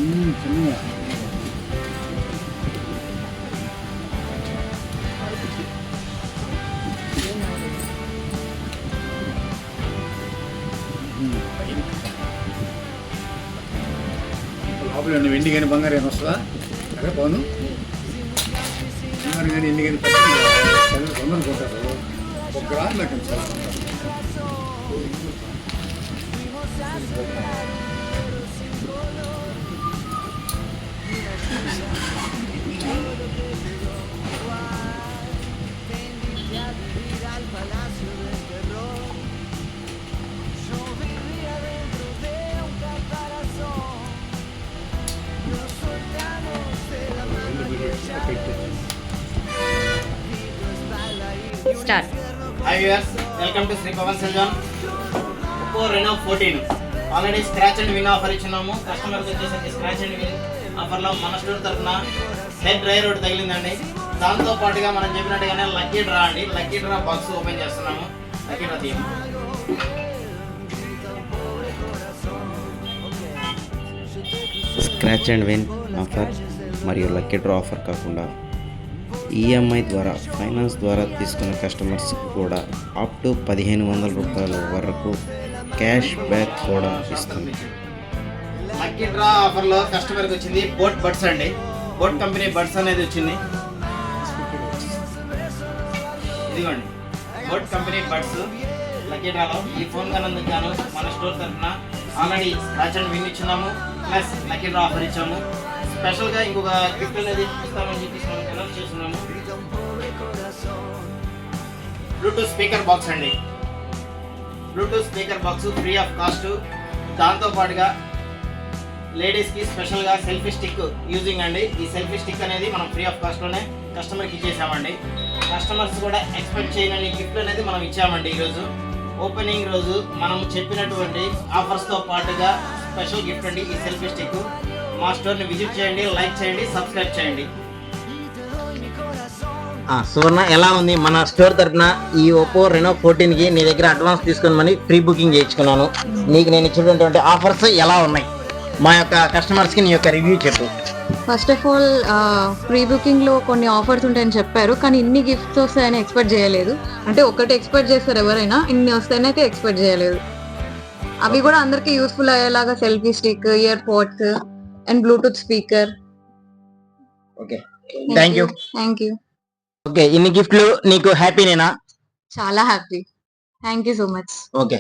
చిన్నగా లోపల వెండి కానీ బంగారు కానీ వస్తుందా అదే పోను బంగారు కానీ ఎన్ని కానీ తొందర కొట్టారు ఒక గ్రాము నాకు sir Start. Hi viewers, welcome to Sri Pavan Selvan. Oppo Reno 14 already scratch and win offer ఇచ్చినాము. కస్టమర్కి వచ్చేసరికి స్క్రాచ్ అండ్ విన్ ఆఫర్లో మన స్టోర్ తరఫున హెడ్ డ్రైవర్ ఒకటి తగిలిందండి. దాంతో పాటుగా మనం చెప్పినట్టుగానే లక్కీ డ్రా అండి. లక్కీ డ్రా బాక్స్ ఓపెన్ చేస్తున్నాము. లక్కీ డ్రా తీయము. స్క్రాచ్ అండ్ విన్ ఆఫర్ మరియు లక్కీ డ్రా ఆఫర్ కాకుండా ఈఎంఐ ద్వారా ఫైనాన్స్ ద్వారా తీసుకున్న కస్టమర్స్కి కూడా అప్ టు 1500 రూపాయల వరకు క్యాష్ బ్యాక్ కూడా ఇస్తుంది. లక్కీ డ్రా ఆఫర్లో కస్టమర్కి వచ్చింది బోట్ బడ్స్ అండి. బోట్ కంపెనీ బడ్స్ అనేది వచ్చింది. ఇదిగోండి బోట్ కంపెనీ బడ్స్ లక్కీ డ్రాలో ఈ ఫోన్ కనందుకు మన స్టోర్ తరఫున ఆల్రెడీ స్క్రాచ్ అండ్ విన్ ఇచ్చున్నాము. ప్లస్ లక్కీ డ్రా ఆఫర్ ఇచ్చాము. స్పెషల్గా ఇంకొక గిఫ్ట్ అనేది ఇస్తామని చెప్పేసి మనం అనౌన్స్ చేస్తున్నాము. బ్లూటూత్ స్పీకర్ బాక్స్ అండి. Bluetooth speaker box free of cost. దాంతోపాటుగా లేడీస్కి స్పెషల్గా సెల్ఫీ స్టిక్ యూజింగ్ అండి. ఈ సెల్ఫీ స్టిక్ అనేది మనం ఫ్రీ ఆఫ్ కాస్ట్లోనే కస్టమర్కి ఇచ్చేసామండి. కస్టమర్స్ కూడా ఎక్స్పెక్ట్ చేయని గిఫ్ట్ అనేది మనం ఇచ్చామండి. ఈరోజు ఓపెనింగ్ రోజు మనం చెప్పినటువంటి ఆఫర్స్తో పాటుగా స్పెషల్ గిఫ్ట్ అండి ఈ సెల్ఫీ స్టిక్. మా స్టోర్ని విజిట్ చేయండి, లైక్ చేయండి, సబ్స్క్రైబ్ చేయండి. సువర్ణ ఎలా ఉంది? మన స్టోర్ తరఫున ఈ ఓప్పో రెనో 14కి నీ దగ్గర అడ్వాన్స్ తీసుకొని మనీ ప్రీ బుకింగ్ చేయించుకున్నాను. నీకు నేను ఇచ్చినటువంటి ఆఫర్స్ ఎలా ఉన్నాయి? మా యొక్క కస్టమర్స్కి నీ యొక్క రివ్యూ చెప్పు. ఫస్ట్ ఆఫ్ ఆల్ ప్రీ బుకింగ్లో కొన్ని ఆఫర్స్ ఉంటాయని చెప్పారు, కానీ ఇన్ని గిఫ్ట్స్ వస్తాయని ఎక్స్పెక్ట్ చేయలేదు. అంటే ఒకటి ఎక్స్పెక్ట్ చేస్తారు ఎవరైనా, ఇన్ని వస్తాయని అయితే ఎక్స్పెక్ట్ చేయలేదు. అవి కూడా అందరికీ యూస్ఫుల్ అయ్యేలాగా selfie stick, ear pods and Bluetooth speaker. Okay, thank you. Thank you. Okay, ఇన్ని గిఫ్ట్లు నీకు హ్యాపీనేనా? చాలా happy. Thank you so much. Okay.